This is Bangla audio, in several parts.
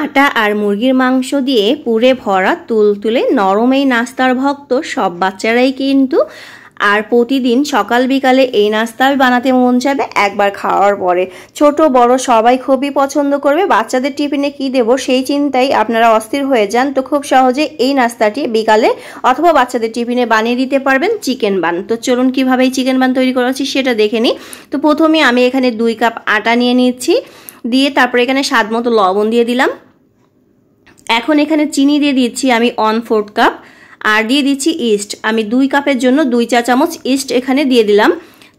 আটা আর মুরগির মাংস দিয়ে পুরে ভরা তুলতুলে নরম এই নাস্তার ভক্ত সব বাচ্চারাই কিন্তু। আর প্রতিদিন সকাল বিকালে এই নাস্তা বানাতে মন যাবে একবার খাওয়ার পরে। ছোট বড় সবাই খুবই পছন্দ করবে। বাচ্চাদের টিফিনে কি দেব সেই চিন্তায় আপনারা অস্থির হয়ে যান। তো খুব সহজে এই নাস্তাটি বিকালে অথবা বাচ্চাদের টিফিনে বানিয়ে দিতে পারবেন, চিকেন বান। তো চলুন কিভাবে এই চিকেন বান তৈরি করা হচ্ছে সেটা দেখে নিই। তো প্রথমে আমি এখানে 2 কাপ আটা নিয়ে নিচ্ছি, দিয়ে তারপরে এখানে স্বাদ মতো লবণ দিয়ে দিলাম। এখন এখানে চিনি দিয়ে দিচ্ছি আমি 1/4 কাপ, আর দিয়ে দিচ্ছি ইস্ট। আমি 2 কাপের জন্য 2 চা চামচ ইস্ট এখানে দিয়ে দিলাম।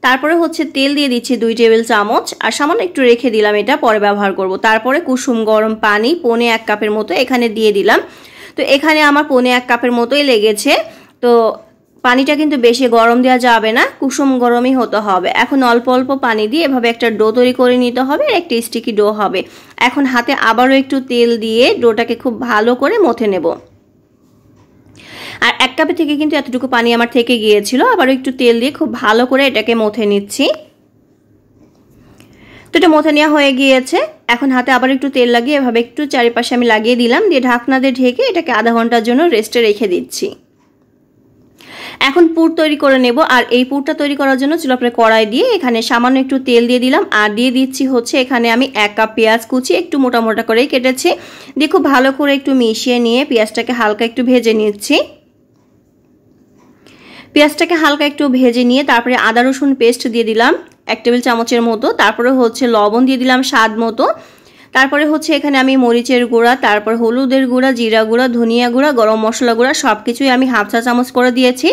তারপরে হচ্ছে তেল দিয়ে দিচ্ছি 2 টেবিল চামচ, আর সামান্য একটু রেখে দিলাম, এটা পরে ব্যবহার করব। তারপরে কুসুম গরম পানি 1/4 কাপের মতো এখানে দিয়ে দিলাম। তো এখানে আমার 1/4 কাপের মতোই লেগেছে। তো পানিটা কিন্তু বেশি গরম দেওয়া যাবে না, কুসুম গরমই হতে হবে। এখন অল্প অল্প পানি দিয়ে এভাবে একটা ডো তৈরি করে নিতে হবে, একটা স্টিকি ডো হবে। এখন হাতে আবারও একটু তেল দিয়ে ডোটাকে খুব ভালো করে মথে নেব। আর 1 কাপের থেকে কিন্তু এতটুকু পানি আমার থেকে গিয়েছিল, আবারও একটু তেল দিয়ে খুব ভালো করে এটাকে মথে নিচ্ছি। তো এটা মথে নেওয়া হয়ে গিয়েছে। এখন হাতে আবার একটু তেল লাগিয়ে এভাবে একটু চারিপাশে আমি লাগিয়ে দিলাম, দিয়ে ঢাকনা দিয়ে ঢেকে এটাকে আধা ঘন্টার জন্য রেস্টে রেখে দিচ্ছি। এখন পুর তৈরি করে নেব। আর এই পুরটা তৈরি করার জন্য চুলা উপরে কড়াই দিয়ে এখানে সামান্য একটু তেল দিয়ে দিলাম, আর দিয়ে দিচ্ছি হচ্ছে এখানে আমি 1 কাপ পেঁয়াজ কুচি একটু মোটা মোটা করেই কেটেছি, দিয়ে খুব ভালো করে একটু মিশিয়ে নিয়ে পেঁয়াজটাকে হালকা একটু ভেজে নিচ্ছি। পেঁয়াজটাকে হালকা একটু ভেজে নিয়ে তারপরে আদা রসুন পেস্ট দিয়ে দিলাম 1 টেবিল চামচের মতো। তারপরে হচ্ছে লবণ দিয়ে দিলাম স্বাদ মতো। তারপরে হচ্ছে এখানে আমি মরিচের গুঁড়া, তারপর হলুদের গুঁড়া, জিরা গুঁড়া, ধনিয়া গুঁড়া, গরম মশলা গুঁড়া সবকিছুই আমি 1/2 চা চামচ করে দিয়েছি।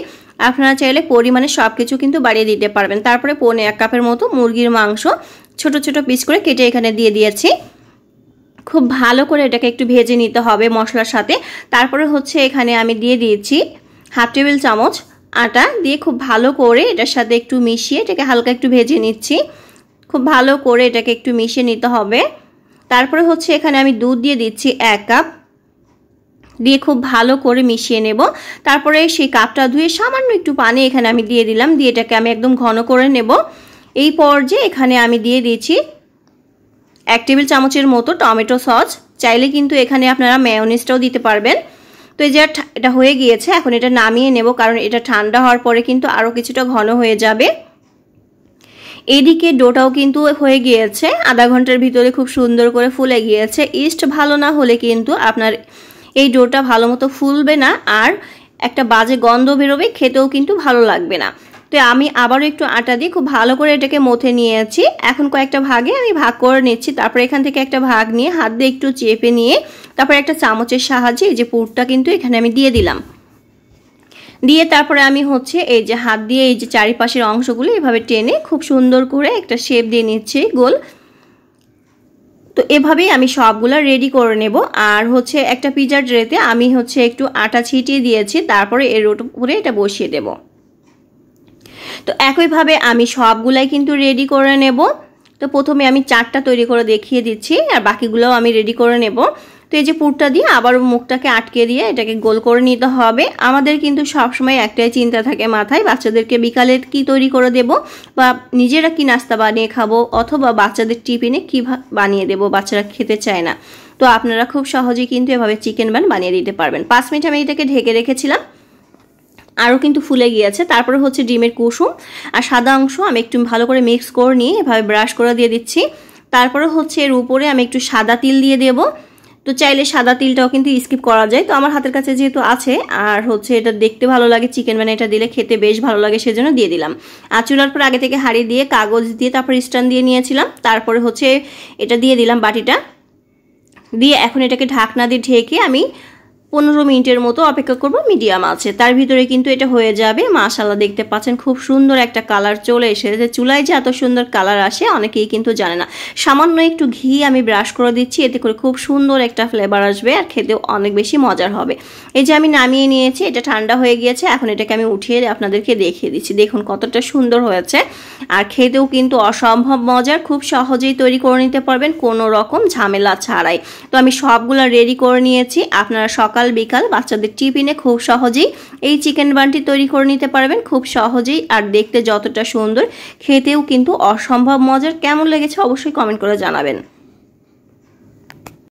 আপনারা চাইলে পরিমাণে সবকিছু কিন্তু বাড়িয়ে দিতে পারবেন। তারপরে 1/4 কাপের মতো মুরগির মাংস ছোট ছোট পিস করে কেটে এখানে দিয়ে দিয়েছি। খুব ভালো করে এটাকে একটু ভেজে নিতে হবে মশলার সাথে। তারপরে হচ্ছে এখানে আমি দিয়ে দিয়েছি 1/2 টেবিল চামচ আটা, দিয়ে খুব ভালো করে এটার সাথে একটু মিশিয়ে এটাকে হালকা একটু ভেজে নিচ্ছি। খুব ভালো করে এটাকে একটু মিশিয়ে নিতে হবে। তারপরে হচ্ছে এখানে আমি দুধ দিয়ে দিচ্ছি 1 কাপ, দিয়ে খুব ভালো করে মিশিয়ে নেব। তারপরে সেই কাপটা ধুয়ে সামান্য একটু পানি এখানে আমি দিয়ে দিলাম, দিয়ে এটাকে আমি একদম ঘন করে নেব। এই পর্যায়ে এখানে আমি দিয়ে দিচ্ছি 1 টেবিল চামচের মতো টমেটো সস। চাইলে কিন্তু এখানে আপনারা মেয়োনিজটাও দিতে পারবেন। তো এই যে এটা হয়ে গিয়েছে, এখন এটা নামিয়ে নেব, কারণ এটা ঠান্ডা হওয়ার পরে কিন্তু আরও কিছুটা ঘন হয়ে যাবে। এইদিকে ডোটাও কিন্তু হয়ে গিয়েছে, আধা ঘন্টার ভিতরে খুব সুন্দর করে ফুলে গিয়েছে। ইস্ট ভালো না হলে কিন্তু আপনার এই ডোটা ভালো মতো ফুলবে না, আর একটা বাজে গন্ধ বেরোবে, খেতেও কিন্তু ভালো লাগবে না। তো আমি আবারও একটু আটা দিয়ে খুব ভালো করে এটাকে মথে নিয়েছি। এখন কয়েকটা ভাগে আমি ভাগ করে নিচ্ছি। তারপর এখান থেকে একটা ভাগ নিয়ে হাত দিয়ে একটু চেপে নিয়ে তারপর একটা চামচের সাহায্যে এই যে পুরটা কিন্তু এখানে আমি দিয়ে দিলাম। দিয়ে তারপরে আমি হচ্ছে এই যে হাত দিয়ে এই যে চারিপাশের অংশগুলো এভাবে টেনে খুব সুন্দর করে একটা শেপ দিয়ে নিচ্ছি গোল। তো এভাবেই আমি সবগুলো রেডি করে নেব। আর হচ্ছে একটা পিৎজা ট্রেতে আমি হচ্ছে একটু আটা ছিটিয়ে দিয়েছি, তারপরে এর উপরে এটা বসিয়ে দেব। তো একইভাবে আমি সবগুলাই কিন্তু রেডি করে নেব। তো প্রথমে আমি 4টা তৈরি করে দেখিয়ে দিচ্ছি, আর বাকিগুলোও আমি রেডি করে নেব। তো এই যে পুরটা দিয়ে আবার মুখটাকে আটকে দিয়ে এটাকে গোল করে নিতে হবে। আমাদের কিন্তু সবসময় একটাই চিন্তা থাকে মাথায়, বাচ্চাদেরকে বিকালে কি তৈরি করে দেব, বা নিজেরা কি নাস্তা বানিয়ে খাবো, অথবা বাচ্চাদের টিফিনে কি বানিয়ে দেব, বাচ্চারা খেতে চায় না। তো আপনারা খুব সহজেই কিন্তু এভাবে চিকেন বান বানিয়ে দিতে পারবেন। 5 মিনিট আমি এটাকে ঢেকে রেখেছিলাম, আরও কিন্তু ফুলে গিয়েছে। তারপরে হচ্ছে ডিমের কুসুম আর সাদা অংশ আমি একটু ভালো করে মিক্স করে নিয়ে এভাবে ব্রাশ করে দিয়ে দিচ্ছি। তারপরে হচ্ছে এর উপরে আমি একটু সাদা তিল দিয়ে দেব। তো চাইলে সাদা তিলটাও কিন্তু স্কিপ করা যায়, তো আমার হাতের কাছে যেহেতু আছে, আর হচ্ছে এটা দেখতে ভালো লাগে, চিকেন বানে এটা দিলে খেতে বেশ ভালো লাগে, সেজন্য দিয়ে দিলাম। আর চুলার পর আগে থেকে হাঁড়ি দিয়ে কাগজ দিয়ে তারপর স্ট্যান্ড দিয়ে নিয়েছিলাম। তারপরে হচ্ছে এটা দিয়ে দিলাম বাটিটা দিয়ে। এখন এটাকে ঢাকনা দিয়ে ঢেকে আমি 15 মিনিটের মতো অপেক্ষা করব মিডিয়াম আছে। তার ভিতরে কিন্তু এটা হয়ে যাবে। মাশাআল্লাহ, দেখতে পাচ্ছেন খুব সুন্দর একটা কালার চলে এসেছে। চুলায় যে এত সুন্দর কালার আসে অনেকেই কিন্তু জানে না। সামান্য একটু ঘি আমি ব্রাশ করে দিচ্ছি, এতে করে খুব সুন্দর একটা ফ্লেভার আসবে, আর খেতেও অনেক বেশি মজার হবে। এই যে আমি নামিয়ে নিয়েছি, এটা ঠান্ডা হয়ে গিয়েছে। এখন এটাকে আমি উঠিয়ে আপনাদেরকে দেখিয়ে দিচ্ছি। দেখুন কতটা সুন্দর হয়েছে, আর খেতেও কিন্তু অসম্ভব মজার। খুব সহজেই তৈরি করে নিতে পারবেন কোনো রকম ঝামেলা ছাড়াই। তো আমি সবগুলো রেডি করে নিয়েছি। আপনারা সকাল বিকাল বাচ্চাদের টিফিনে খুব সহজেই এই চিকেন বানটি তৈরি করে নিতে পারবেন, খুব সহজেই। আর দেখতে যতটা সুন্দর, খেতেও কিন্তু অসম্ভব মজার। কেমন লেগেছে অবশ্যই কমেন্ট করে জানাবেন।